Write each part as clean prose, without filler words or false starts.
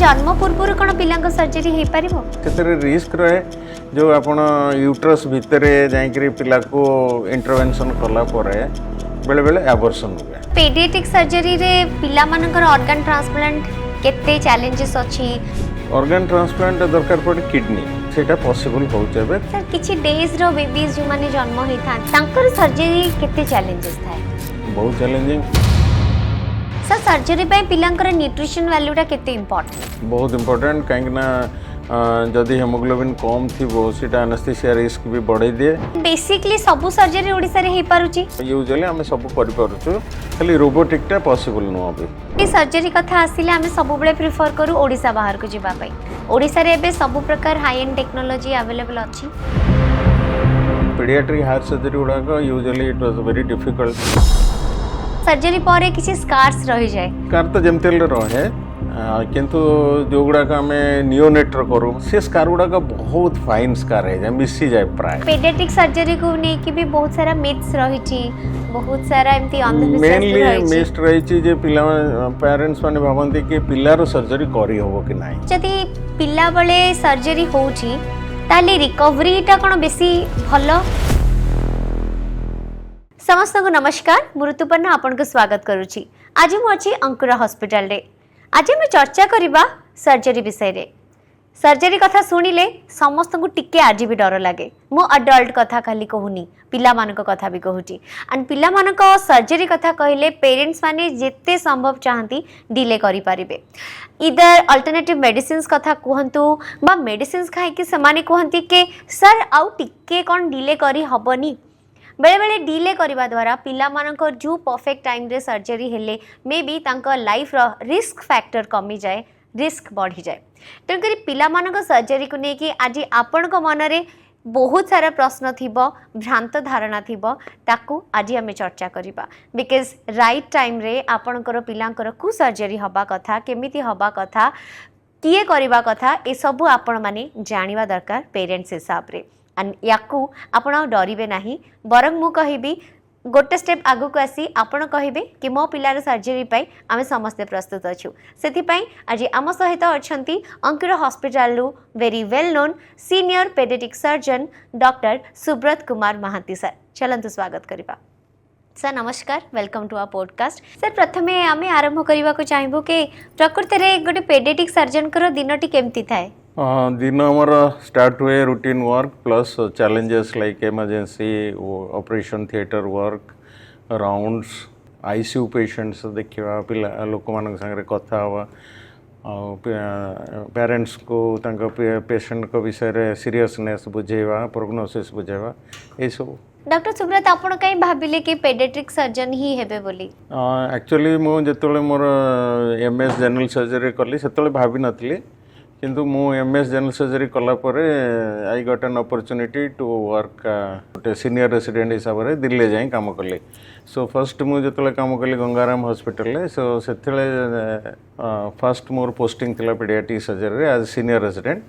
जन्म पूर्व कौन पिला सर्जरी हो पार रिस्क रहे जो आपण यूट्रस भितर जाकि पिला को इंटरवेंशन कला बेले बेले एबॉर्शन हुए। पेडियाट्रिक सर्जरी रे पिला मानकर ऑर्गन ट्रांसप्लांट केते चैलेंजेस अछि? ऑर्गन ट्रांसप्लांट दरकार पड़े किडनी सेटा पॉसिबल होउचे बे सर किछि डेज रो बेबीज जो माने जन्म होई था तांकर सर्जरी केते चैलेंजेस थाए? बहुत चैलेंजिंग। सर सर्जरी पे पिलांकर न्यूट्रिशन वैल्यूटा केते इंपोर्टेंट? बहुत इंपोर्टेंट कहीं ना जदि हेमोग्लोबिन कम थी सीटा एनेस्थीसिया रिस्क भी बढ़ाई दिए। बेसिकली सब सर्जरी ओडिसा रे हे पारुची? यूजुअली आम सब कर खाली रोबोटिकटा पॉसिबल नुह अभी। सर्जरी कथा आसिले आमे सब बेले प्रिफर करू ओडिसा बाहर को जिबा पई। ओडिसा रे एबे सब प्रकार हाई एंड टेक्नोलॉजी अवेलेबल अछि। पीडियाट्रिक हार्ट सर्जरी गुड़ाक usually it was very difficult. Surgery पर किसी स्कार्स रही जाए? स्कार तो जमती रहे किंतु जो गुड़ाक आम नियोनेटर करूँ से स्कार गुड़ाक बहुत फाइन स्कार है मिसी जाए प्राय। पेडियाट्रिक सर्जरी को लेकिन भी बहुत सारा मिथ्स रही, बहुत सारा एमती अंधविश्वास मेनली मिथ रही जे पिला पेरेंट्स माने भाबंती कि पिलार सर्जरी करी होबो कि नाही। जदि पिला बेले सर्जरी होउची ताले रिकवरीटा कोन बेसी भलो? समस्त को नमस्कार, मु ऋतुपर्णा आपन को स्वागत करूची। आज मु अछि अंकुर हॉस्पिटल रे। आज हम चर्चा करिबा सर्जरी विषय रे। सर्जरी कथा सुनिले समस्त को टिके आज भी डर लागे। मु अडल्ट कथा खाली कहूनी, पिला मानक कथा भी कहूची। एंड पिला मानक सर्जरी कथा कहले पेरेंट्स माने जेते संभव चाहती डिले करि पारिबे। इधर अल्टरनेटिव मेडिसिन्स कथा कहंतु बा मेडिसिन्स खाइ कि समाने कहंती के सर आउ टिके कोन डिले करि हबनी। बेले बेले डिले करने द्वारा पिला मानकर जो परफेक्ट टाइम रे सर्जरी हेले मे बी तांका लाइफ रो रिस्क फैक्टर कमी जाए, रिस्क बढ़ी जाए। तेणुक पिला मानक सर्जरी को लेकिन आज आपण मन रे बहुत सारा प्रश्न थिबो, भ्रांत धारणा थिबो, ताकू आज आम चर्चा करिबा। बिकॉज राइट टाइम रे आपणकर पिलांकर कु सर्जरी हबा कथा, केमिति हबा कथा, किए करबा कथा, ए सबु आपण माने जानिबा दरकार पेरेंट्स हिसाब रे। एंड याकू आपण डरिबे नाही, बरং मु कहिबी गोटे स्टेप आगु को आसी आपण कहिबे कि मो पिलार सर्जरी पाई आमे समस्ते प्रस्तुत अछु। सेथि पाई आज आम सहित अछंती अंकुर हॉस्पिटल रु very well known senior paediatric surgeon doctor Subrata Kumar Mohanty sir. चलंतु स्वागत करिबा। सर नमस्कार, welcome to our podcast. Sir प्रथमे आमे आरंभ करिबा को चाहबो कि प्रकृति रे गोटे पेडियाट्रिक सर्जन कर दिनटी केमती थाए? दिन आमर स्टार्ट हुए routine work plus challenges like emergency operation theatre work rounds ICU patients देखा पिला लोक मान संगे कथा हवा पेरेंट्स को पेशेंट को विषय सीरियसनेस बुझेवा प्रोग्नोसिस बुझेवा ये सब। डॉक्टर सुब्रत आपण कहीं भाबिले कि पेडियाट्रिक सर्जन ही हेबे बोली? एक्चुअली मु जेतले मोर एमएस जनरल सर्जरी कली सेतले भाबी नथली, किंतु मु एमएस जनरल सर्जरी कला परे I got an opportunity to work गोटे सीनियर रेसिडेंट हिसाब से दिल्ली जाए काम कली। सो फर्स्ट मु जेतले काम कली गंगाराम हॉस्पिटल सो सेतले फर्स्ट मोर पोस्टिंग थिला paediatric surgery as senior resident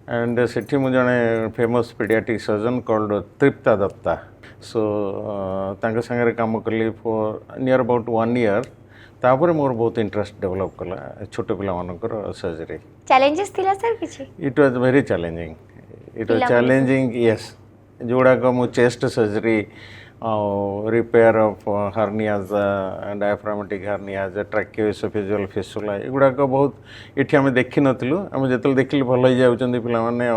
and सेठी मु जने famous paediatric surgeon called Tripta Datta. So तांके संगे काम कली फॉर नियर अबाउट 1 ईयर। तापर मोर बहुत इंटरेस्ट डेवलप कला छोटे पिला मानकर सर्जरी। चैलेंजेस थिला सर किछि? It was very challenging, it was challenging yes. जोड़ा का मु chest surgery repair of hernias diaphragmatic hernias tracheoesophageal fistula एगुड़ा बहुत इठी आम देखि नथिलु। आम जेतल देखिली भल हो जाउचंदी पिला माने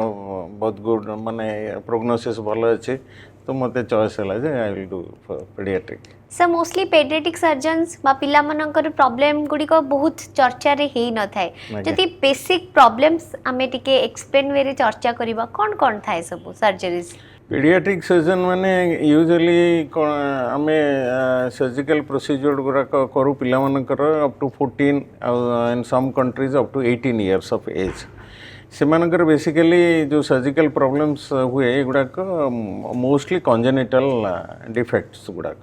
बहुत गुड माने प्रोग्नोसिस भल अछि, तो मते चॉइस हला जे I will do paediatric. Sir mostly paediatric surgeons बा पिला मानकर प्रॉब्लम गुडी को बहुत चर्चा रे हेई न थाए। जति बेसिक प्रॉब्लम्स आमे टिके एक्सप्लेन वे रे चर्चा करिबा कोन कोन थाए सब सर्जरीज? पेडियाट्रिक सर्जन माने यूजुअली आमे सर्जिकल प्रोसीजर गुरा करू पिला मानकर up to 14 in some countries up to 18 years of age. से मानकर बेसिकली जो सर्जिकल प्रॉब्लम्स हुए गुड़ाक मोस्टली कंजेनिटल डिफेक्ट्स गुड़ाक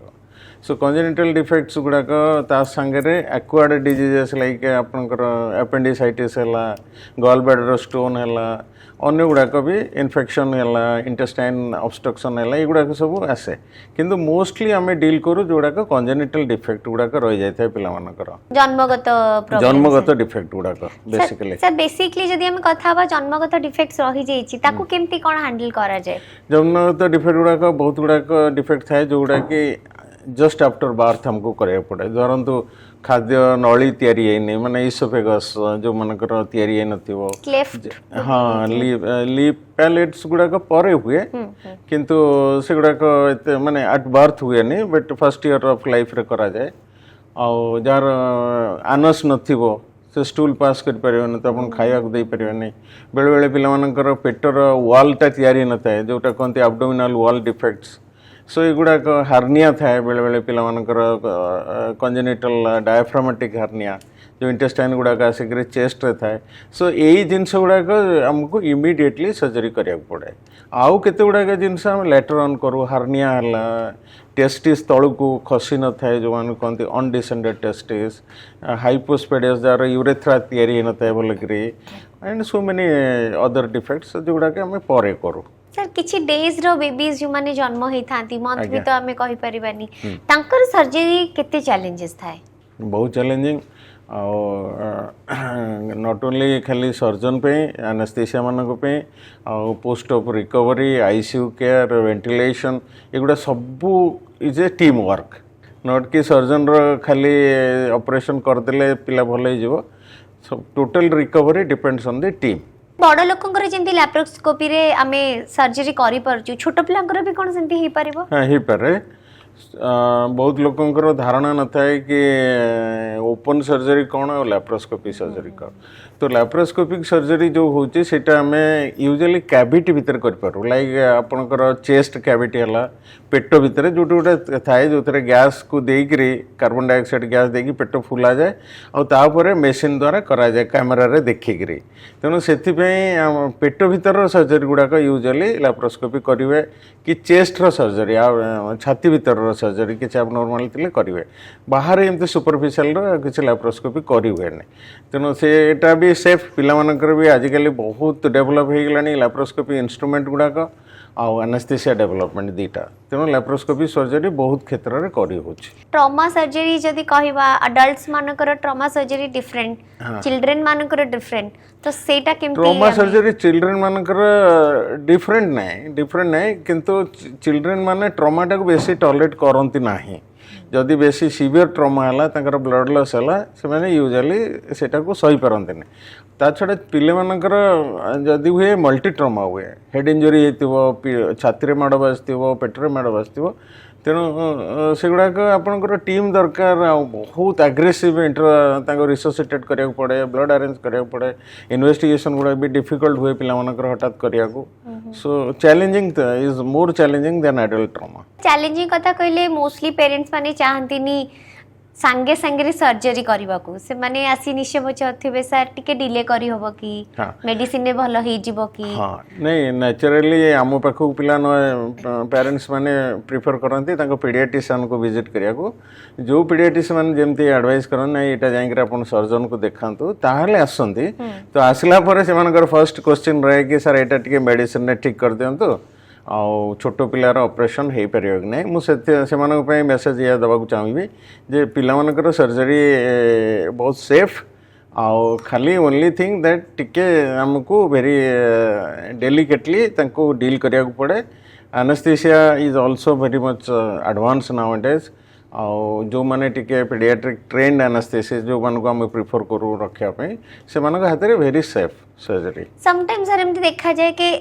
सो कंजेनिटल डिफेक्ट्स गुड़ाक ता सांगे एक्वायर्ड डिजीजेस लाइक आपनकर एपेंडिसाइटिस है, गॉल ब्लैडर स्टोन है, अन्य गुड़ाक भी इन्फेक्शन है, इंटेस्टाइन ऑब्स्ट्रक्शन है, ये गुड़ाक सब आसे किंतु मोस्टली आम डील करूँ जोड़ाक कंजेनिटल डिफेक्ट गुड़ाक रही जाए पिलामानकर जन्मगत डिफेक्ट गुड़ाक बेसिकली। सर बेसिकली जदि हम कथा बा जन्मगत डिफेक्ट्स रही जाइछि ताकू केमती कोन हैंडल करा जाए? जन्मगत डिफेक्ट गुड़ाक बहुत गुड़ाक डिफेक्ट थाए जो गुड़ाक जस्ट आफ्टर बार्थ हमको कराया पड़े। धरतु खाद्य नली तैयारी है माने इसोफेगस जो मनकर तैयारी है नथिवो, हाँ लिप पैलेट्स गुड़ाक परे हुए किंतु से गुड़ाक माने एट बर्थ हुए नहीं but first year of life रे करा जाए। आ जार आनस नथिवो से स्टूल पास कर परिबने तो अपन खाया को दे परिबने। बेले बेले पिला मानकर पेटर वॉलटा तैयारी न थाए जोटा कहते एब्डोमिनल वॉल डिफेक्ट्स। सो युड़ाक हार्निया थाए बेले बेले पिला मानकर कंजेनिटल डायफ्रामेटिक हार्निया जो इंटेस्टाइन गुड़ाक आसिक चेस्ट रे थाए। सो यही जिनस गुड़ाक आमको इमिडिएटली सर्जरी करिया पड़े। आउ केते गुड़ाक जिनस आम लेटर ऑन करूँ हार्निया हला, टेस्टिस तलू खसी न थाए जो मान कहते अनडिसेंडेड टेस्टिस, हाइपोस्पेडियस जार यूरेथ्रा तैयारी न थाए बोलकरी and so many other defects जो गुड़ाक आम परे करूँ। सर किछि डेज रो बेबीज जो माने जन्म होई थांती मंथ भी तो हमें कहि परिबानी तांकर सर्जरी केते चैलेंजेस थाए? बहुत चैलेंजिंग नॉट ओनली खाली सर्जन पे एनेस्थेसिया मानक पे post op recovery ICU care ventilation एगुड़ा सबू is a team work. Not कि सर्जन रो खाली ऑपरेशन करदेले पिला भल हो, सब total recovery depends on the team. बड़ लोकंकर जेंती लैप्रोस्कोपी रे आमे सर्जरी करि परजु छोट पिलांकर भी कोन सेंती हे परिबो? हां हे पारे। बहुत लोकंकर धारणा न थाए कि ओपन सर्जरी कौन और लैप्रोस्कोपी सर्जरी कौन। तो लैप्रोस्कोपिक सर्जरी जो होची सेटा हमें यूजुअली कैविटी भीतर कर पारू लाइक आपनकर चेस्ट कैविटी हला पेट भीतर जो गोटे थाए जो गैस को देकरी कार्बन डाइऑक्साइड गैस देकी पेट फुला जाए और तापर मेसीन द्वारा करा जाए कैमेरा रे देखिकी। तेणु से पेट भीतर सर्जरी गुड़ाक यूजुअली लैप्रोस्कोपी करेंगे कि चेस्ट रो सर्जरी छाती भीतर सर्जरी किसी एबनॉर्मल थे करेंगे। बाहर एमती सुपरफिशियल किसी लैप्रोस्कोपी करें। तेणु सेटा भी सेफ पिलामानकर भी आजिकल बहुत डेभलप हो गलानी लैप्रोस्कोपी इंस्ट्रूमेंट गुड़ाक आउ एनेस्थेसिया डेवलपमेंट दीटा। तेणु लैप्रोस्कोपी सर्जरी बहुत क्षेत्र में करी होछि। ट्रॉमा सर्जरी जदि कहबा अडल्ट्स मानकर ट्रॉमा सर्जरी डिफरेंट चिल्ड्रन मानकर डिफरेंट तो सेटा केमती? ट्रॉमा सर्जरी चिल्ड्रन मानकर डिफरेंट नहीं किंतु चिल्ड्रन माने ट्रॉमाटा को बेसी टॉलरेट करंती नाही। जदि बेसी सीवियर ट्रॉमा है तांकर ब्लड लॉस है से यूजुअली सेटा को सही पारंती नहीं। ता छड़ा पिले मानकर जदि हुए मल्टी ट्रॉमा हुए हेड इंजरी होइतिबो छाती रे माड़ बाजतिबो पेट रे माड़ बाजतिबो तेणु से गुड़ाक आपंकर टीम दरकार बहुत एग्रेसिव रिसोसिटेट करा पड़े ब्लड अरेंज करा पड़े इन्वेस्टिगेशन गुड़ा भी डिफिकल्ट हुए पिलामानकर हठात करिया को। So challenging is more challenging than adult trauma. Challenging कथा कहले मोस्टली पेरेंट्स माने चाहंतिनी सांगे सांगे सर्जरी करबा को से माने आसी निश्चय बचथिबे सर टिके डिले करी होबो कि मेडिसिन ने भलो ही जिवो कि? हां नहीं नेचुरली आमो पाखु पिला न पेरेंट्स माने प्रिफर करंती ताको पीडियाट्रिशियन को विजिट करिया को। जो पीडियाट्रिशियन माने जेमती एडवाइस करन नै एटा जाई के अपन सर्जन को देखांतु ताहले आसंती। तो आसला परे से मानकर फर्स्ट क्वेश्चन रहे कि सर एटा टिके मेडिसिन ने ठीक कर दियंतु आउ छोट पिलार ऑपरेशन हो पार कि ना मुझे मेसेज या देवाक चाहिए जे पिलामानकर सर्जरी बहुत सेफ आउ खाली ओनली थिंग दैट टिके हमको वेरी डेलिकेटली तांको डील करिया को पड़े। Anaesthesia is also very much advance nowadays आउ जो माने टिके पीडियाट्रिक ट्रेंड एनेस्थेसिस्ट जो मान को हम प्रिफर करू रखा पे से मान हाथ में very safe surgery. Sometimes sir एमती देखा जाए कि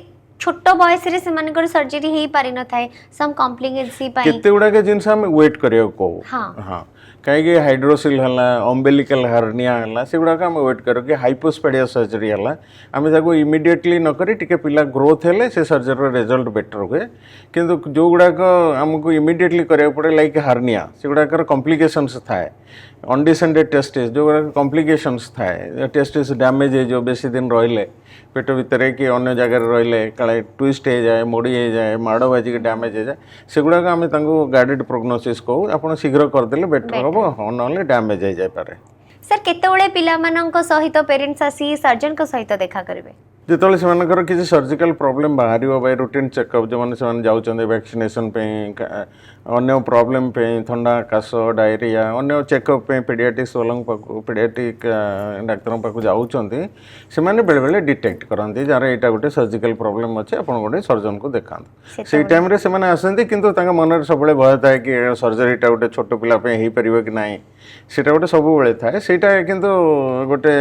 छोट बयस रे से मानकर सर्जरी ही पारि न थाए सम कॉम्प्लिकेंसी पाई केते गुडा के जिंस हम वेट करियो को। हां कहीं हाइड्रोसिल है अम्बेलिकल हार्निया है से गुड़ाक आम वेट कर कि हाइपोस्पेडिया सर्जरी है आम ताको इमिडिएटली नक टिके पिला ग्रोथ हेले से सर्जरी रिजल्ट बेटर हुए। किंतु जो गुड़ाक आमको इमिडिएटली करिया पड़े लाइक हार्निया से गुड़ाकर कॉम्प्लिकेशंस थाए अनडिसेंडेड टेस्टिस जो कॉम्प्लिकेशंस थाए टेस्टिस डैमेज है जो बेसी दिन रहिले पेट भितर कि अन्य जगह रहिले काले ट्विस्ट हो जाए मोड़ी हो जाए माड़ बाजिक डैमेज हो जाए सेगुड़ाक आम गाइडेड प्रोग्नोसिस कहू आप शीघ्र करदे बेटर हम हाँ ना डैमेज हो जाए। सर केतबेले पिलामानंक सहित पेरेंट्स आसी सर्जन को सहित देखा करिवे जिते से किसी सर्जिकल प्रोब्लेम बाहर बाय रूटीन चेकअप जो मैंने जाऊँ वैक्सीनेशन अन्य प्रोब्लेम थंडा काश डायरिया अन्य चेकअप पीडियाट्रिक्स वालों पीडियाट्रिक डाक्तर पाक जाऊँगी से बेले बेले डिटेक्ट करती जार यहाँ गोटे सर्जिकल प्रोब्लेम अच्छे आप गोटे सर्जन को देखा से टाइम से आसती किंतु मन सब भय थाए कि सर्जरीटा गोटे छोट पिलापी हो पार कि ना सीटा गोटे सब थाए सीटा किंतु गोटे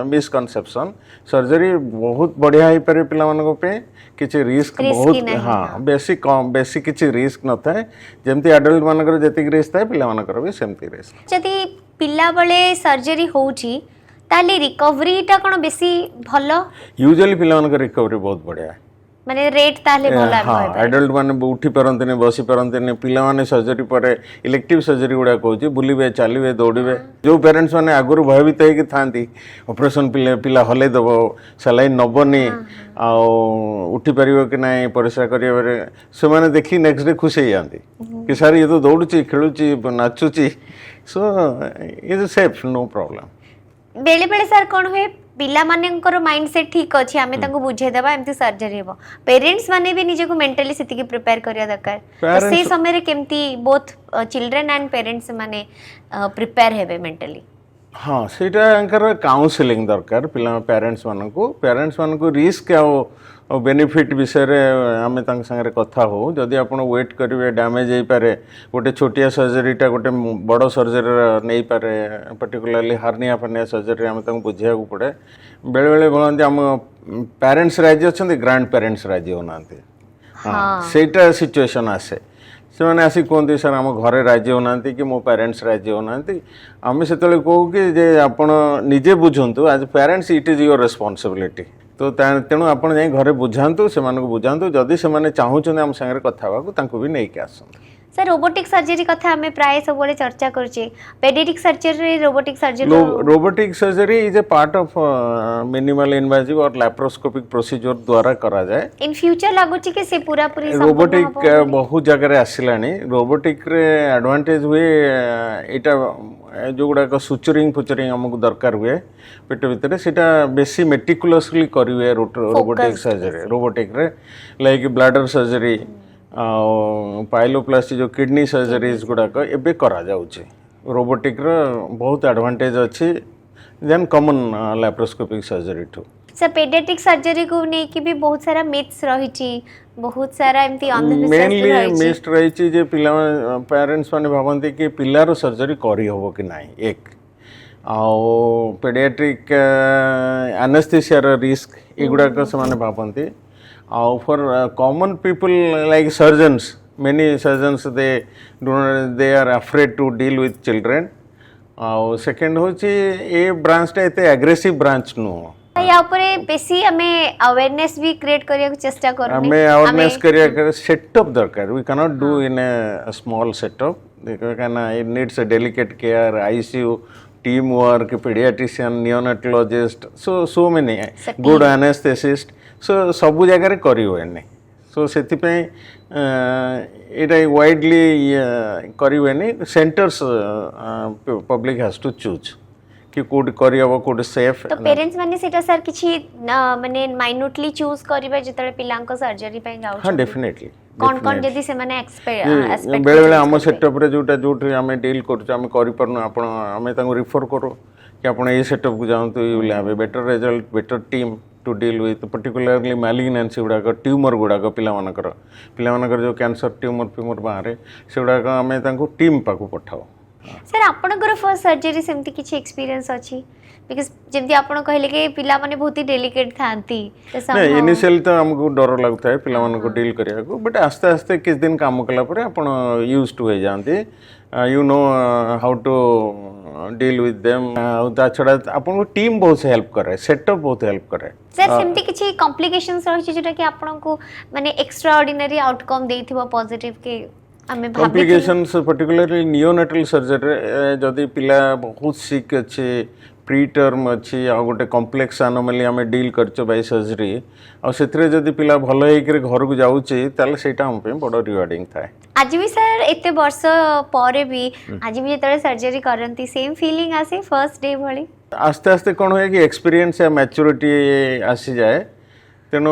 मिसकनसेप्शन सर्जरी बहुत बढ़िया हो पारे पिला किसी रिस्क बहुत हाँ बेसी कम बेसी किसी रिस्क न थाए जमती एडल्ट मानकर जति रिस्क थाए पिला मानकर भी सेमती रिस्क जदि पिला बेले सर्जरी होउची ताली रिकवरीटा कोन बेसी भलो यूजुअली पिला मानकर रिकवरी बहुत बढ़िया माने रेट ताले भला हाँ एडल्ट माने उठी पारंतनी बसी पारंतनी पिला माने सर्जरी पर इलेक्टिव सर्जरी गुड़ा कहूँ बुलवे चलिए दौड़े जो पेरेंट्स माने आगुरी भयभीत होगी थांती ऑपरेशन पिला हल्ले दब सलाइन नबनी उठी पार कि ना परिस्रा कर देखी नेक्स्ट डे खुश हो जाती कि सर ये तो दौड़ुची खेलुची नाचुची so is safe no problem बेले बेले सर कौन हुए पिला मानकर माइंडसेट ठीक अच्छी आम बुझेदेवा एमती सर्जरी हम पेरेंट्स माने भी निजे को मेंटली सेतिकी प्रिपेयर करिया दरकार तो से समय रे केमती बोथ चिल्ड्रन एंड पेरेंट्स माने प्रिपेयर हेबे मेंटली हाँ सेटा काउंसलिंग दरकार पिला पेरेंट्स मानक रिस्क आ बेनिफिट विषय आम सागर कथा हो जदि आप वेट करेंगे डैमेज हो पारे गोटे छोटिया सर्जरीटा गोटे बड़ सर्जरी नहीं पारे पर्टिकुलरली हार्निया फार्निया सर्जरी आम बुझा पड़े बेले बेले बोलते आम पेरेंट्स राजी अच्छा ग्रांड पेरेंट्स राजी होना हाँ सेटा सिचुएशन आसे से मैंने आसिक कहते सर आम घरे राजी होना कि मो पेरेंट्स राजी होना आम से कहूँ कि जे आपण निजे बुझंतु as parents it is your responsibility तो तेणु आप घरे बुझातु से बुझातु जदि से चाहूँ आम सागर कथा भी नहीं आसतु सर रोबोटिक सर्जरी कथा हमें प्राय सब चर्चा करुचे paediatric surgery robotic surgery is a part of minimal invasive और लैप्रोस्कोपिक प्रोसीजर द्वारा करा जाए इन फ्यूचर लागुची कि से पूरा पूरी रोबोटिक बहुत जगह आसिलानी रोबोटिक रे एडवांटेज हुए एटा जो गुड़ाक सुचरिंग फुचरिंग आमको दरकार हुए पेट भितर सीटा बेसी मेटिकुलसली करेंगे रोबोटिक सर्जरी रोबोटिक रे लाइक ब्लाडर सर्जरी पाइलोप्लास्टी जो किडनी सर्जरीज गुड़ाक एबे करा जाउची रोबोटिक रो बहुत एडवांटेज अच्छी than common laparoscopic surgery to sir paediatric surgery को नहीं कि भी बहुत सारा मिथ्स रही बहुत सारा एमती अंधविश्वास मेनली मिथ रही जे पिला पेरेंट्स माने भावंती कि पिलार सर्जरी करी होबो कि नाही एक आउ पेडियाट्रिक एनेस्थेसिया रिस्क एगुड़ाक से भावंती for common people like surgeons many surgeons they are afraid to deal with children second होची ए ब्रांचटा एते एग्रेसिव ब्रांच नुह या ऊपर बेसी हमें अवेयरनेस भी क्रिएट करिया चेष्टा करू हमें अवेयरनेस करिया सेटअप दरकार we can not do in a small setup कहना it needs a delicate care ICU team work paediatrician neonatologist so many good anaesthetist so सबू जगह करी हुए सो से ये वाइडली करी हुए centres public has to choose कि कोड करी हबो कोड सेफ तो पेरेंट्स माने सेटा सर किछि माने माइन्यूटली चूज करिबे जतले पिलांको सर्जरी पे जाउ हां डेफिनेटली कौन जदि से माने एक्सपेक्ट बेले बेले हम सेटअप रे जोटा हम डील करू हम करि परनु आपण हम तांको रिफर करू कि आपण ए सेटअप को जांतु you will have a better result better team to deal with particularly malignancy गुड़ाक ट्यूमर गुड़ाक पिलामानकर जो कैंसर ट्यूमर फ्यूमर बाहर से गुड़ाक आम टीम पाक पठाओ सर आपनकर फर्स्ट सर्जरी सेमती किछि एक्सपीरियंस अछि बिकॉज़ जेमती आपण कहले कि पिला माने बहुत ही डेलिकेट थांती नहीं इनिशियल तो हमको डर लगता है पिला मानको डील करिया को बट आस्ते आस्ते किस दिन काम कला पर आपण यूज्ड टू हो जांती you know how to deal with them ता छड़ा आपण को टीम बहुत हेल्प करे सेटअप बहुत हेल्प करे सर सेमती किछि कॉम्प्लिकेशंस रहि छि जेटा कि आपण को माने एक्स्ट्रा ऑर्डिनरी आउटकम देथिबो पॉजिटिव के आमे भाबी कॉम्प्लिकेशंस पर्टिकुलरली नियोनेटल सर्जरी जदि पिला बहुत सिक अच्छे प्री टर्म अच्छी आ गोटे कॉम्प्लेक्स एनोमली आम डील कर बाय सर्जरी आउ जदि पिला भल होकर घर को जाऊँचे ताले सेटा हम पे बड़ रिवार्डिंग थाए आज भी सर एते वर्ष पर भी आज भी जेतले सर्जरी करंती सेम फीलिंग आसे फर्स्ट डे भली आस्ते आस्ते कौन हुए कि एक्सपीरियंस या मैच्योरिटी आसी जाए तेणु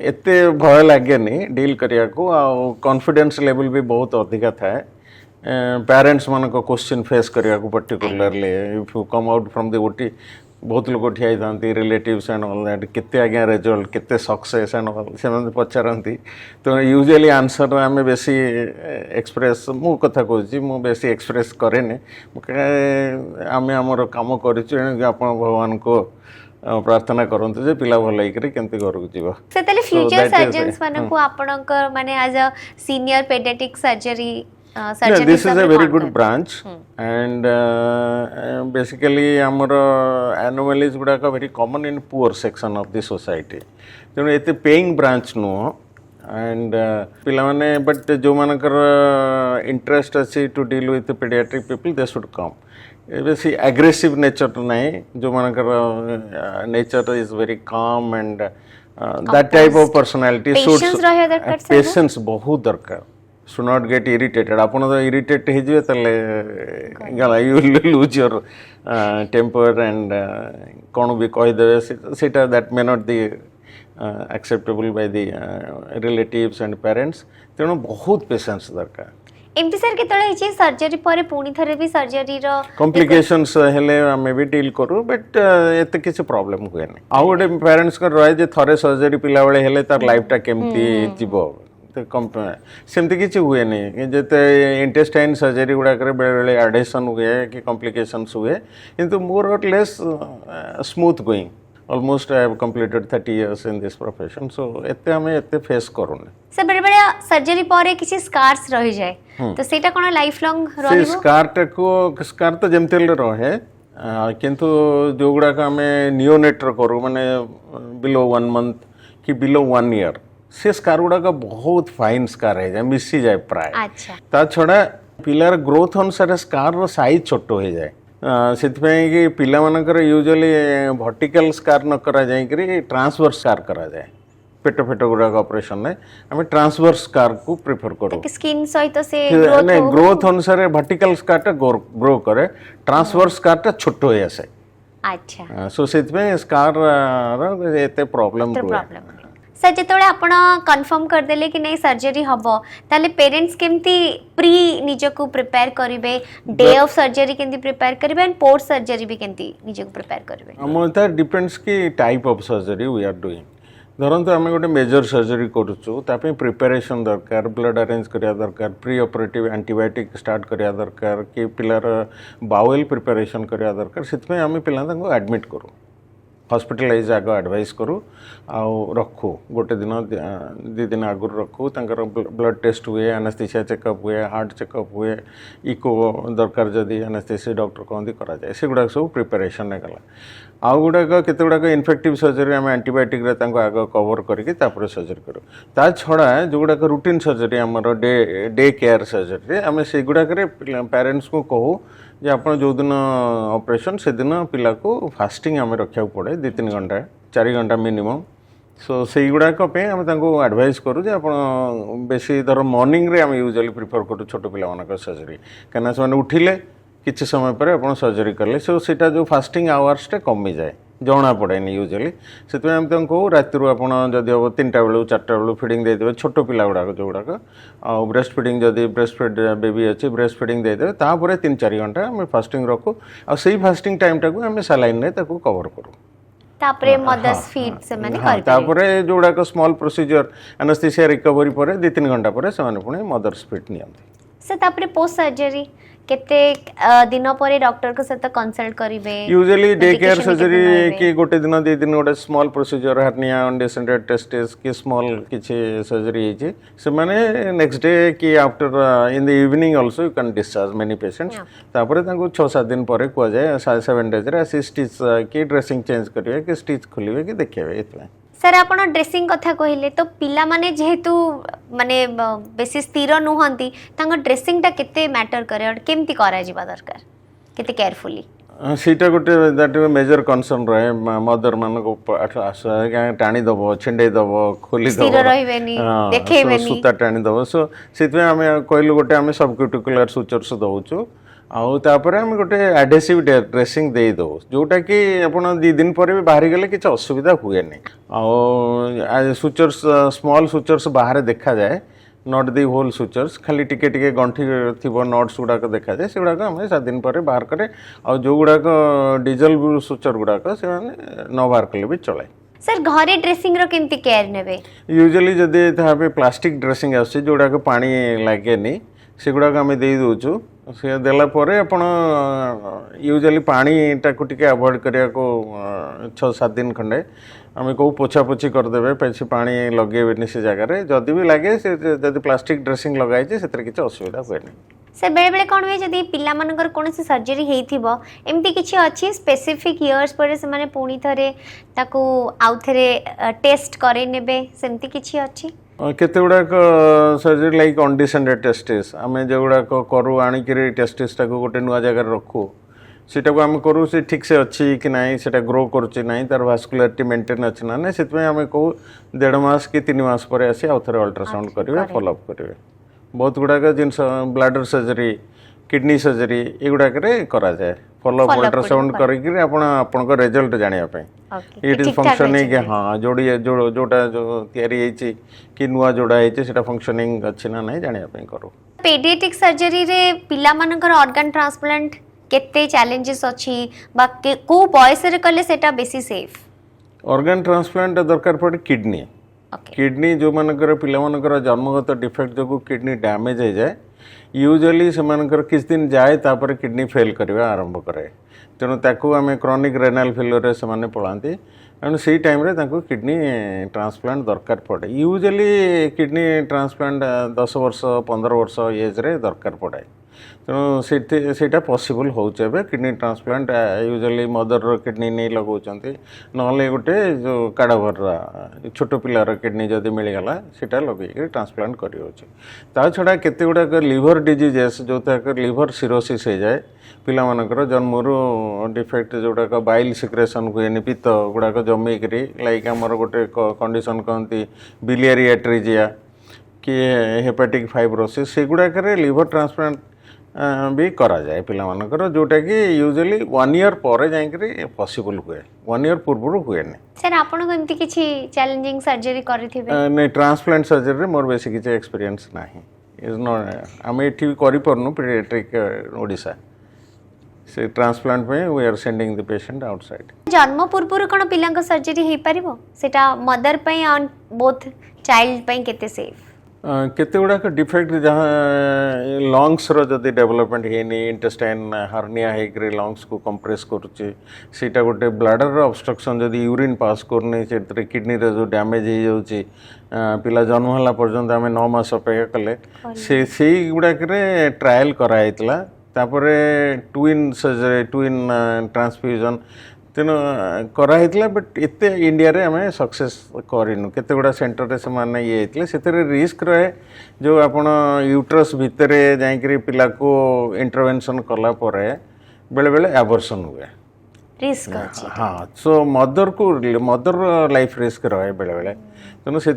एते भय लगे डील करिया को कॉन्फिडेंस लेवल भी बहुत अधिका थाए पेरेंट्स मान को क्वेश्चन फेस करिया को particularly if you come out from the OT बहुत लोग ठिया था रिलेटिव्स एंड ऑल दैट केते आज्ञा रिजल्ट केते सक्सेस एंड ऑल से पचारती तो यूजुअली आंसर आम बेसी एक्सप्रेस मो कथा कहूँ मु बेसी एक्सप्रेस करेनि आम आमर कम कर भगवान को प्रार्थना करते जे पिला भल होकर केमती घर को जीव से तले फ्यूचर सर्जन्स मानन को आपनकर माने as a senior paediatric surgery Yeah, this is a very good branch and basically our anomalies गुड़ाक very common in poor section of the society तेणु एते paying branch नुह and पिला माने but जो मानकर interest अच्छी to deal with pediatric people they should come बेसी aggressive nature नहीं जो मानकर nature is very calm and that type of personality patience रहे दरकार से patience बहुत दरकार should not get irritated आपण तो irritate हे जिवे तले गला you will lose your temper and कोन भी कहि देबे सेटा that may not be acceptable by the relatives and parents तेणु बहुत पेशेंस दरकार एमती सर केतळे हिची सर्जरी परे पुणी थरे भी सर्जरी रो कॉम्प्लिकेशंस हेले हमें भी डील करू बट एते किसी प्रॉब्लम हुए नहीं आ गोटे पेरेंट्स को रहे जे थरे सर्जरी पिला बेले हेले तार लाइफ टा केमती जीवो सेमती किसी हुए नहीं जिते इंटेस्टाइन सर्जरी गुड़ाक बेले बेले एडेसन हुए कि कॉम्प्लिकेशंस हुए किंतु मोर और less smooth going almost I have completed 30 years in this profession so एते हमें एते फेस करूने से बेले बेले सर्जरी परे किसी स्कार्स रहि जाय तो सेटा कोन लाइफ लॉन्ग रहइबो स्कार तो जेमतेल रहे किंतु जो गुड़ाक हमें नियोनेट करू माने बिलो 1 मंथ कि बिलो 1 ईयर से स्कार गुड़ाक बहुत फाइन स्कार है मिसी जाए प्राय ता छड़ा पिलार ग्रोथ अनुसार स्कार रो साइज छोट हो जाए सेतिपई कि पिला मानकर यूजुअली वर्टिकल स्कार न करा जाए कि ट्रांसवर्स स्कार करा जाए पेट फेट गुड़ाक ऑपरेशन में हमें ट्रांसवर्स स्कार को प्रेफर करो स्किन सहित से ग्रोथ अनुसार वर्टिकल स्कार टा ग्रो करे ट्रांसवर्स स्कार टा छोट हो जाए अच्छा सो सेतिपई स्कार रो एते प्रॉब्लम सर जिते आपण कन्फर्म करदेले कि नहीं सर्जरी हम ताले पेरेंट्स केमती प्री निजको प्रिपेयर करिवे डे ऑफ सर्जरी केमती प्रिपेयर करिवे एंड पोस्ट सर्जरी भी केमती निजको प्रिपेयर करिवे हमता डिपेंड्स कि type of surgery we are doing धरंतु आम गोटे मेजर सर्जरी करूँ तापे प्रिपेरेशन दरकार ब्लड अरेंज करिया दरकार प्री ऑपरेटिव एंटीबायोटिक स्टार्ट करिया दरकार कि पिलार बाउल प्रिपेरेशन करिया दरकार सेतपे आम पिला तांको एडमिट करू हॉस्पिटलाइज आग एडवाइस करूँ आउ रखू गोटे दिन 2 दिन आगुरी रखू तंकर ब्लड टेस्ट हुए एनेस्थेसिया चेकअप हुए हार्ट चेकअप हुए इको दरकार जदि एनेस्थेसिया डॉक्टर कहते करा जाए से गुड़ाक सब प्रिपेरेशन गला आउ गुड़ाक केते गुड़ाक इन्फेक्टिव सर्जरी आम एंटीबायोटिक रे तांको आग कवर करके तापर सर्जरी करूँ ता छड़ा जो गुड़ाक रूटीन सर्जरी आमर डे केयर सर्जरी आम से गुड़ाक पेरेंट्स को कहू जे आप जो दिन ऑपरेशन से दिन पिला को फास्टिंग आम रखा पड़े 2-3 घंटा 4 घंटा मिनिमम सो से गुड़ाक आम एडवाइस करूँ जे आप बेसी धर मॉर्निंग रे आम यूजुअली प्रिफर करूँ छोट पिला मानक सर्जरी कहीं से उठिले किसी समय पर आप सर्जरी कले सो सीटा जो फास्टिंग आवर्स टे कमी जाए जना पड़ेनि यूजुअली से आम कहूँ राति आप जदि हम 3टा बेलू 4टा बेलू फिडिंग देदेवे छोट पिला गुड़ाक जो गुड़ाक आ ब्रेस्ट फिडिंग जदि ब्रेस्ट फिड बेबी अच्छी ब्रेस्ट फिडिंग देदेवे तापर 3-4 घंटा आम फास्टिंग रखू आ फास्टिंग टाइम टाक आम सालाइन रे ताकू कवर करूँ तापरे मदर्स फीड से माने कर तापरे जो गुड़ाक स्मॉल प्रोसीजर एनेस्थेसिया रिकवरी पर 2-3 घंटा पर से पुणी मदर्स फीड नियंती से तापरे पोस्ट सर्जरी केते दिन पर डॉक्टर को सहित कंसल्ट करिवे यूजुअली डे केयर सर्जरी कि गोटे दिन 2 दिन गोटे small procedure hernia undescended testis कि स्मॉल किछि सर्जरी हिची से माने नेक्स्ट डे कि after in the evening also you can discharge many patients तापर तांको 6-7 दिन पर कुआ जाए 7 डेज रे स्टिच कि ड्रेसिंग चेंज करिवे कि स्टिच खोलिवे कि देखिवे एतले सर आपण ड्रेसिंग कथा कहले तो पिला माने जेहेतु माने बेसी स्थिर नुहंती तांको ड्रेसिंग टा केते मैटर करे और केमती करा जिबा दरकार केते केयरफुली सीटा गोटे दैट मेजर कनसर्न रहे मदर मान को टाणी दब छिंडे दब खोली स्थिर रहिबेनी देखेबेनी सूता टाणी दब सो सितमे आमे कहलु गोटे आमे सबक्यूटिकुलर सुचर्स दउछु आउ तापरे आमे गोटे एडहेसिव ड्रेसिंग देई दउ जोटा कि आपण 2 दिन पर भी बाहरी गले किछ असुविधा हुए नै आउ सुचर्स स्मॉल सुचर्स बाहर देखा जाए नॉट दी होल सुचर्स खाली टिके टिके गंठी थी नट्स गुड़ाक देखा जाए से गुड़ाक आम 7 दिन पर बाहर करे आ जो गुड़ाक डिजल सुचर गुड़ाक से न बाहर कले भी चले सर घरे ड्रेसिंग रो केमती केयर नेबे यूजुअली जदि ताबे प्लास्टिक ड्रेसिंग आसी जोड़ाक पानी लागेनी से गुड़ाक आम दे दउछु से देला परे आपण यूजुअली पानी टाको टिके अवॉइड करिया को 6-7 दिन खंडे आम कौ पोछा पोछी करदेवे पैसे पानी लगेबेनी से जगह जदि भी लगे से जदि प्लास्टिक ड्रेसिंग लगाई से किसी असुविधा हुए सर बेले बेले कौन हुए जदि पिला मानकर कौन सी सर्जरी हेइथिबो एमती किछि अछि स्पेसिफिक इयर्स पर से माने पुणी थरे ताको आउ थरे टेस्ट करे नेबे सेमती किछि अछि केते गुड़ाक सर्जरी लाइक अनडिसेंडेड टेस्टिस आम जो गुड़ाक करू आनिकी टेस्टिस टाको गोटे नुआ जगह रखू सीटा को आम करूँ से ठीक से अच्छी कि ना से ग्रो करुच्ची ना तार भास्कुलारिटी मेंटेन अच्छी ना ना से आम कहूँ 1.5 मास कि 3 मास पर आसी आउ थे अल्ट्रासाउंड करेंगे फॉलोअप करेंगे बहुत गुड़ाक जिन ब्लाडर सर्जरी किडनी सर्जरी युड़ाक करा जाए फॉलोअप अल्ट्रासाउंड करके रिजल्ट जानापी इट इज फंक्शनिंग हाँ जोड़ी जोटा जो तैयारी कि नुआ जोड़ा है फंक्शनिंग अच्छी ना ना जानापी करूँ पेडियाट्रिक सर्जरी रे पिला मानकर ऑर्गन ट्रांसप्लांट केते चैलेंजेस अछि बा को बयस रे कले सेटा बेसी सेफ ऑर्गन ट्रांसप्लांट दरकार पड़े किडनी किडनी जो मानकर पिला मानकर जन्मगत डिफेक्ट जो किडनी डैमेज हो जाए यूजुअली से मानकर किछ दिन जाए तापर किडनी फेल करबा आरंभ करे तेणु ताकू आम क्रॉनिक रेनाल फेल्योर से माने पड़ाती एणु से टाइम रे ताकू किडनी ट्रांसप्लांट दरकार पड़े यूजुअली किडनी ट्रांसप्लांट 10 वर्ष 15 वर्ष एज रे दरकार पड़े तेणु से पॉसिबल होचे kidney transplant usually mother kidney नहीं लगाउछंती नले गोटे जो काडाभर छोट पिलार किडनी जदि मिलगला सेटा लगे ट्रांसप्लांट करियोचे ता छड़ा केते गुड़ाक लिवर डिजीजेस जो लिवर सिरोसिस हो जाए पिला मानकर जन्मरू डिफेक्ट जोड़ाक बाइल सिक्रेशन हुए पित्त गुड़ाक जमीकरी लाइक आमर गोटे कंडीशन कहती बिलियरी एट्रिजिया कि हेपाटिक फाइब्रोसिस से गुड़ाक लिवर ट्रांसप्लांट भी करा जाए पिला मानकर जोटा कि यूजुअली 1 ईयर पर जाइकरी पॉसिबल हुए 1 ईयर पूर्व हुए सर आपण को एमती किछि चैलेंजिंग सर्जरी करथिबे नहीं ट्रांसप्लांट सर्जरी मोर बेसी किछि एक्सपीरियंस नाही इज नॉट आम एठी करि परनु पीडियाट्रिक ओडिसा से ट्रांसप्लांट में we are sending the patient outside जन्म पूर्व कोन पिलांक सर्जरी हे परिबो सेटा मदर पई एंड बोथ चाइल्ड पई केते सेफ केते गुड़ाक डिफेक्ट जहाँ लंग्स जदि डेवलपमेंट है इंटेस्टाइन हार्निया होकर लंग्स को कंप्रेस करुच्चे सीटा गोटे ब्लाडर ऑब्स्ट्रक्शन जदि यूरिन पास करनी से किडनी रे जो डैमेज हो जाउची पिला जन्म होला पर्यंत आम 9 मास अपेक्षा कले से गुड़ाक ट्रायल कराइला तापरे ट्विन सर्जरी ट्विन ट्रांसफ्यूजन तेणु कराइला बट एत इंडिया रे आम सक्सेस करूँ केते गुड़ा सेंटर से माने ये रिस्क रहे जो आपण यूट्रस भितर जाकरी पिला को इंटरवेंशन कला परे बेले बेले एबॉर्शन हुए रिस्क हाँ सो मदर लाइफ रिस्क रहे बेले बेले तेणु से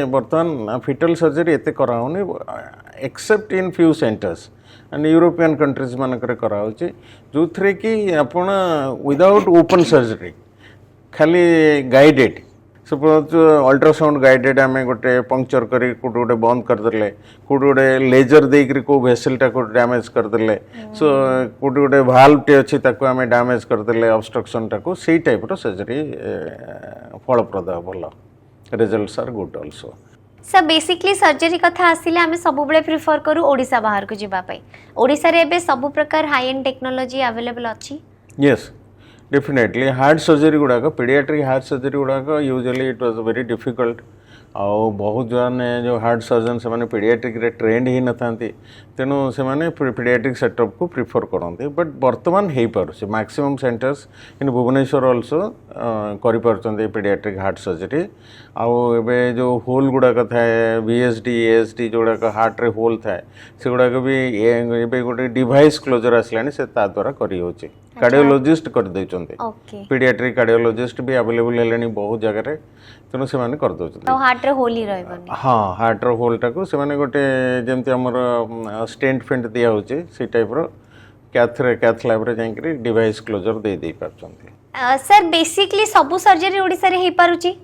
बर्तमान फिटल सर्जरी एत कराऊनी except in few centres and European countries मानकर कराउची जो थे कि आपण विदाउट ओपन सर्जरी खाली गाइडेड सपोज अल्ट्रासाउंड गाइडेड आम गोटे पंक्चर करी कोटे गोटे बंद करदे कोटे गोटे लेजर देकर को भेसलटा को डैमेज करदे सो कोटे गोटे भाल्वटे अच्छी ताको आम डैमेज करदे ऑब्स्ट्रक्शन टाको से टाइप सर्जरी फलप्रद भल results are good also sir basically surgery कथा आसिले आमे सब बेले प्रिफर करू ओडिसा बाहर को जिबा पई ओडिसा रे बे सब प्रकार हाई एंड टेक्नोलॉजी अवेलेबल अछि यस डेफिनेटली हार्ट सर्जरी गुड़ाक पीडियाट्रिक हार्ट सर्जरी गुड़ाक usually it was very difficult आउ बहुत जन जो हार्ट सर्जन से पीडियाट्रिक रे ट्रेंड ही न था तेणु से पीडियाट्रिक सेटअप को प्रिफर करते बट बर्तमान हो पारे maximum centres in Bhubaneswar also कर पीडियाट्रिक हार्ट सर्जरी आउ एबे जो होल गुड़ाक थाए VSD ASD जो गुड़ाक हार्ट रे होल थाए से गुड़ाक भी एबे गोटे डिवाइस क्लोजर आसलानी से ता द्वारा करी होची कार्डियोलॉजिस्ट कर देउचंती ओके पीडियाट्रिक कार्डियोलॉजिस्ट भी अवेलेबल हेलेनी बहुत जगह तेणु से माने कर दउचंती तो हार्ट रे होली रहबनी हाँ हार्ट रो होल टाको से माने गोटे जेमती हमर स्टेंट फेंट दिया होची से टाइप रो कैथ लैब रे जाईकरी डिवाइस क्लोजर दे पारचंती सर बेसिकली सबु सर्जरी ओडिसा रे हे पारुची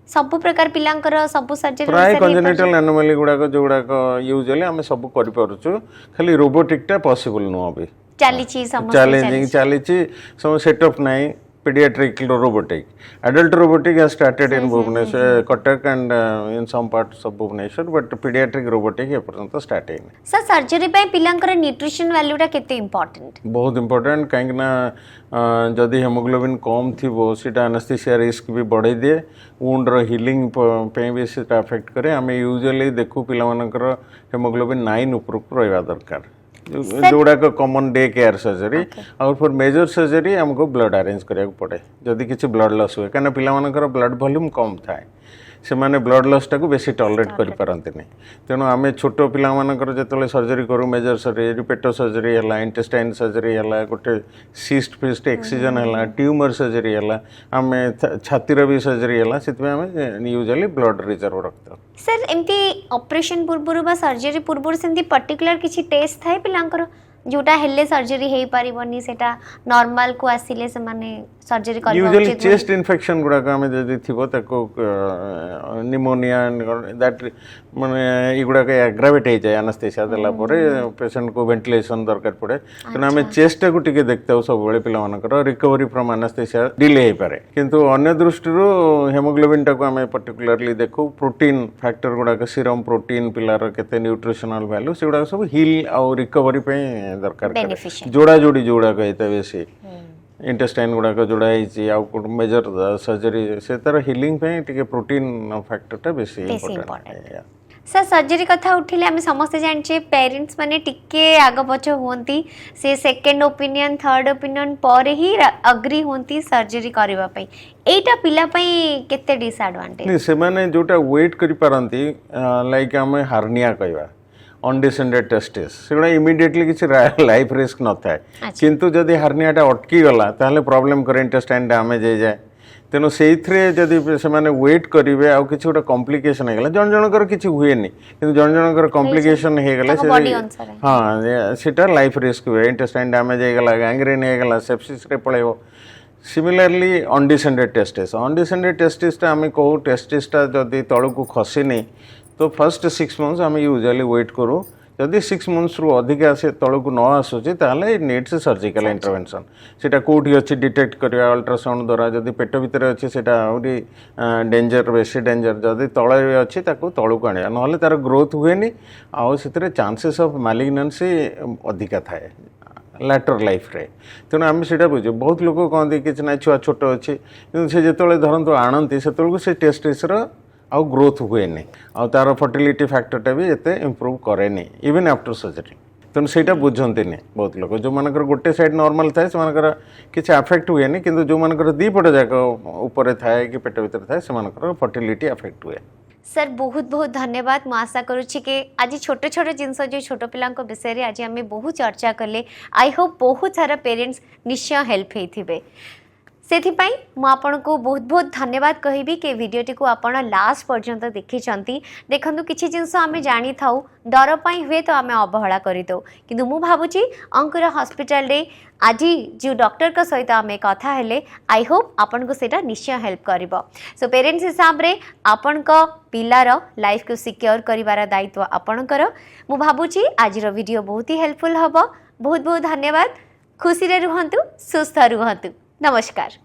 सबु प्रकार पिलांकर सबु सर्जरी प्राय कंजेनिटल एनोमली गुड़ाक जो गुड़ाक यूजुअली आम सब कर खाली रोबोटिक टा पॉसिबल नुह अभी चलीची समस्या चैलेंजिंग चली सब सेटअप नहीं pediatric robotic adult robotic has started in Bhubaneswar Cuttack and in some parts of Bhubaneswar but pediatric robotic एपर्यंत स्टार्ट है सर सर्जरी पे पिलांकर न्यूट्रिशन वैल्यू टा केते इंपोर्टेंट बहुत इंपोर्टेंट कहीं ना जदि हेमोग्लोबिन कम थी सीटा एनेस्थीसिया रिस्क भी बढ़ाई दिए वुंड रो हीलिंग पे भी सीटा अफेक्ट करे आम यूजुअली देखू पिला मानकर हेमोग्लोबिन 9 ऊपर रहा दरकार जोड़ाक कॉमन डे केयर सर्जरी और फॉर मेजर सर्जरी हमको ब्लड अरेंज करिया पड़े जदि किसी ब्लड लॉस हुए कहीं पिला मानकर ब्लड वॉल्यूम कम थाए से माने ब्लड लॉस टाको बेसी टॉलरेट कर पारंती नहीं तेणु आम छोट पिला मानकर जो सर्जरी करूँ मेजर सर्जरी पेट सर्जरी है इंटेस्टाइन सर्जरी है गोटे सिस्ट फिस्ट एक्सीजन है ट्यूमर सर्जरी है आम छातीर भी सर्जरी है से यूजुअली ब्लड रिजर्व रखता सर एमती ऑपरेशन पूर्व सर्जरी पूर्व से पर्टिकुलर किसी टेस्ट थाए पिलांकर जोटा हेले सर्जरी हे पारिबनी सेटा नॉर्मल को आसीले से माने सर्जरी करबा यूजुअली चेस्ट इन्फेक्शन गुड़ाक आम जदि थिबो ताको निमोनिया दैट माने इगुड़ाक एग्रावेट हो जाए एनेस्थेसिया देला परे पेशेंट को वेंटिलेशन दरकार पड़े तेना आम चेस्ट को टिके देखते सब बेले पिला मानकर रिकवरी फ्रॉम एनेस्थेसिया डिले हो पारे किंतु अन्य दृष्टि हेमोग्लोबिन टाको आम पर्टिकुलरली देखू प्रोटीन फैक्टर गुड़ाक सीरम प्रोटीन पिलार केते न्यूट्रिशनल वैल्यू से गुड़ाक सब हील और रिकवरी पे दरकार जोड़ा जोड़ी जोड़ा कहते बेसी इंटेस्टाइन गुड़ाक जोड़ा मेजर सर्जरी से तार हिलिंग पे टिके प्रोटीन फैक्टर बेसी इंपोर्टेंट सर सर्जरी कथा उठिले आम समस्त जानचे पेरेंट्स माने टिके आग पछ होंती से सेकंड ओपिनियन थर्ड ओपिनियन पर ही अग्री होंती सर्जरी करबा पई एटा पिला पई केते डिसएडवांटेज से माने जोटा वेट करि पारंती लाइक आम हार्निया कहबा अनडिसेंडेड टेस्टिस से इमिडिएटली किसी लाइफ रिस्क न था किंतु जदि हार्नियाटा अटकी गला ताहले प्रॉब्लम करे इंटेस्टाइन डैमेज हो जाए तेणु से जदि से वेट करेंगे आउ कि गोटे कॉम्प्लिकेशन हो गला जन जनकर किसी हुए कि जन जनकर कॉम्प्लिकेशन हो गला हाँ सीटा लाइफ रिस्क हुए इंटेस्टाइन डैमेज हो गला गैंग्रीन हो गला सेप्सिस रे पळेबो सिमिलरली अनडिसेंडेड टेस्टिस आम कहूँ टेस्टिसटा जदि तल को खसीनी तो फर्स्ट 6 मंथ्स आम यूजुअली वेट करूँ जदि 6 मंथ्स रु अधिक आसे तल को न आसूची ताहले नीड्स सर्जिकल इंटरवेंशन सेटा कोठी अच्छी डिटेक्ट करिया अल्ट्रासाउंड द्वारा जदि पेट भितर अच्छी सेटा आउरी डेंजर बेसी डेंजर जदि तले अच्छी ताको तलू को आनिया नहले तार ग्रोथ हुएनी आउ सेतरे चांसेस ऑफ मैलिग्नेंसी अधिका थाए लैटर लाइफ रे तेणु आम से बुझे बहुत लोग कहते कि ना छुआ छोट अच्छी से जो धरतु आणती से टेस्टिसर आउ ग्रोथ हुए नहीं आउ तार फर्टिलिटी फैक्टरटा भी एते इम्प्रूव करे नहीं इवन आफ्टर सर्जरी तेणु से बुझती नहीं बहुत लोग जो मानकर गोटे साइड नॉर्मल थाए से किसी अफेक्ट हुए नहीं किंतु जो मानकर दी पट जाक ऊपर थाए कि पेट भीतर थाए से फर्टिलिटी अफेक्ट हुए सर बहुत बहुत धन्यवाद मु आशा करुच्ची कि आज छोट छोट जिनस जो छोट पिला विषय में आज आम बहुत चर्चा कले आई होप बहुत सारा पेरेंट्स निश्चय हेल्प होते से मुझे बहुत बहुत धन्यवाद कहबी कि वीडियोटी को आपण लास्ट पर्यंत देखी देखु किसी जिनस आम जानी था डर पाई हुए तो आम अवहेला करदे कि मुझे भावुची अंकुर हॉस्पिटल रे आज जो डॉक्टर का सहित आम कथा हेले आई होप आपन को सेटा निश्चय हेल्प करिवो सो पेरेंट्स हिसाब रे आपन को पिलार लाइफ को सिक्योर करिवार दायित्व आपणकर मु भावुची आज वीडियो बहुत ही हेल्पफुल हबो बहुत बहुत धन्यवाद खुशी रे रुहंतु सुस्थ रुहंतु नमस्कार।